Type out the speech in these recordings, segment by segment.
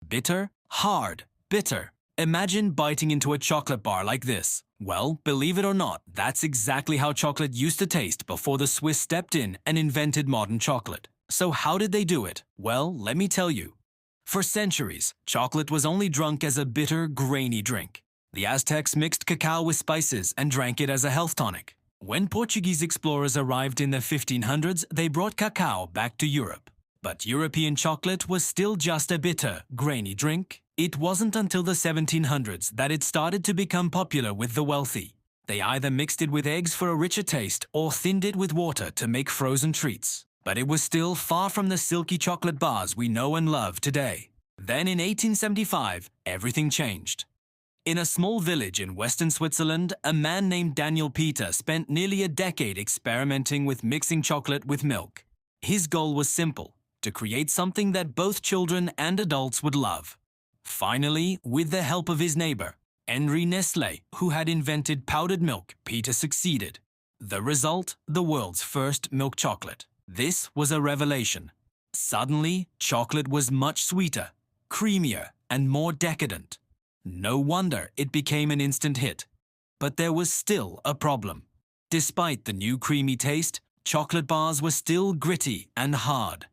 Bitter, hard, bitter. Imagine biting into a chocolate bar like this. Well, believe it or not, that's exactly how chocolate used to taste before the Swiss stepped in and invented modern chocolate. So how did they do it? Well, let me tell you. For centuries, chocolate was only drunk as a bitter, grainy drink. The Aztecs mixed cacao with spices and drank it as a health tonic. When Portuguese explorers arrived in the 1500s, they brought cacao back to Europe. But European chocolate was still just a bitter, grainy drink. It wasn't until the 1700s that it started to become popular with the wealthy. They either mixed it with eggs for a richer taste or thinned it with water to make frozen treats. But it was still far from the silky chocolate bars we know and love today. Then in 1875, everything changed. In a small village in western Switzerland, a man named Daniel Peter spent nearly a decade experimenting with mixing chocolate with milk. His goal was simple: to create something that both children and adults would love. Finally, with the help of his neighbor, Henri Nestlé, who had invented powdered milk, Peter succeeded. The result? The world's first milk chocolate. This was a revelation. Suddenly, chocolate was much sweeter, creamier, and more decadent. No wonder it became an instant hit. But there was still a problem. Despite the new creamy taste, chocolate bars were still gritty and hard.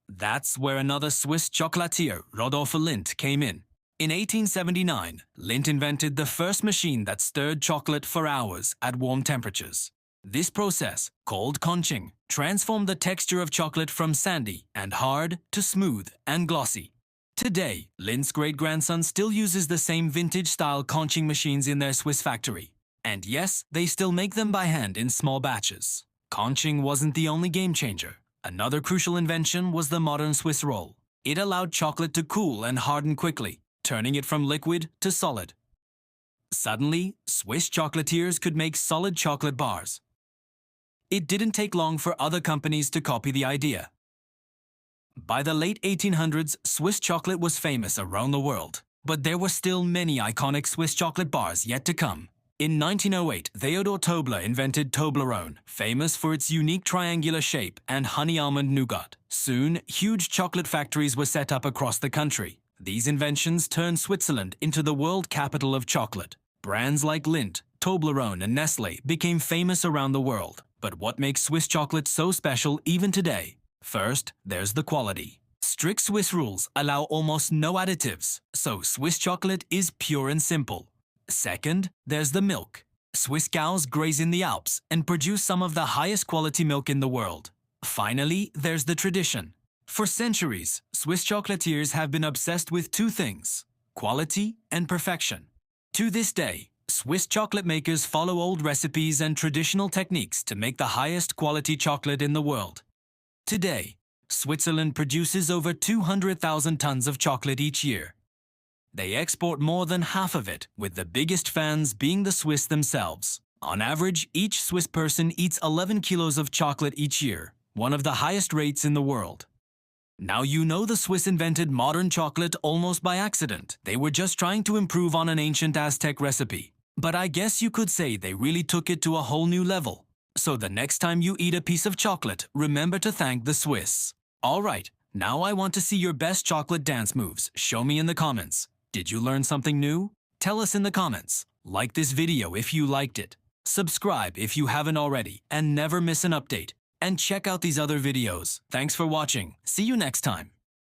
That's where another Swiss chocolatier, Rodolphe Lindt, came in. In 1879, Lindt invented the first machine that stirred chocolate for hours at warm temperatures. This process, called conching, transformed the texture of chocolate from sandy and hard to smooth and glossy. Today, Lindt's great-grandson still uses the same vintage-style conching machines in their Swiss factory. And yes, they still make them by hand in small batches. Conching wasn't the only game-changer. Another crucial invention was the modern Swiss roll. It allowed chocolate to cool and harden quickly, turning it from liquid to solid. Suddenly, Swiss chocolatiers could make solid chocolate bars. It didn't take long for other companies to copy the idea. By the late 1800s, Swiss chocolate was famous around the world, but there were still many iconic Swiss chocolate bars yet to come. In 1908, Theodor Tobler invented Toblerone, famous for its unique triangular shape and honey almond nougat. Soon, huge chocolate factories were set up across the country. These inventions turned Switzerland into the world capital of chocolate. Brands like Lindt, Toblerone, and Nestlé became famous around the world. But what makes Swiss chocolate so special even today? First, there's the quality. Strict Swiss rules allow almost no additives, so Swiss chocolate is pure and simple. Second, there's the milk. Swiss cows graze in the Alps and produce some of the highest quality milk in the world. Finally, there's the tradition. For centuries, Swiss chocolatiers have been obsessed with two things: quality and perfection. To this day, Swiss chocolate makers follow old recipes and traditional techniques to make the highest quality chocolate in the world. Today, Switzerland produces over 200,000 tons of chocolate each year. They export more than half of it, with the biggest fans being the Swiss themselves. On average, each Swiss person eats 11 kilos of chocolate each year, one of the highest rates in the world. Now you know the Swiss invented modern chocolate almost by accident. They were just trying to improve on an ancient Aztec recipe. But I guess you could say they really took it to a whole new level. So the next time you eat a piece of chocolate, remember to thank the Swiss. Alright, now I want to see your best chocolate dance moves. Show me in the comments. Did you learn something new? Tell us in the comments. Like this video if you liked it. Subscribe if you haven't already, and never miss an update. And check out these other videos. Thanks for watching. See you next time.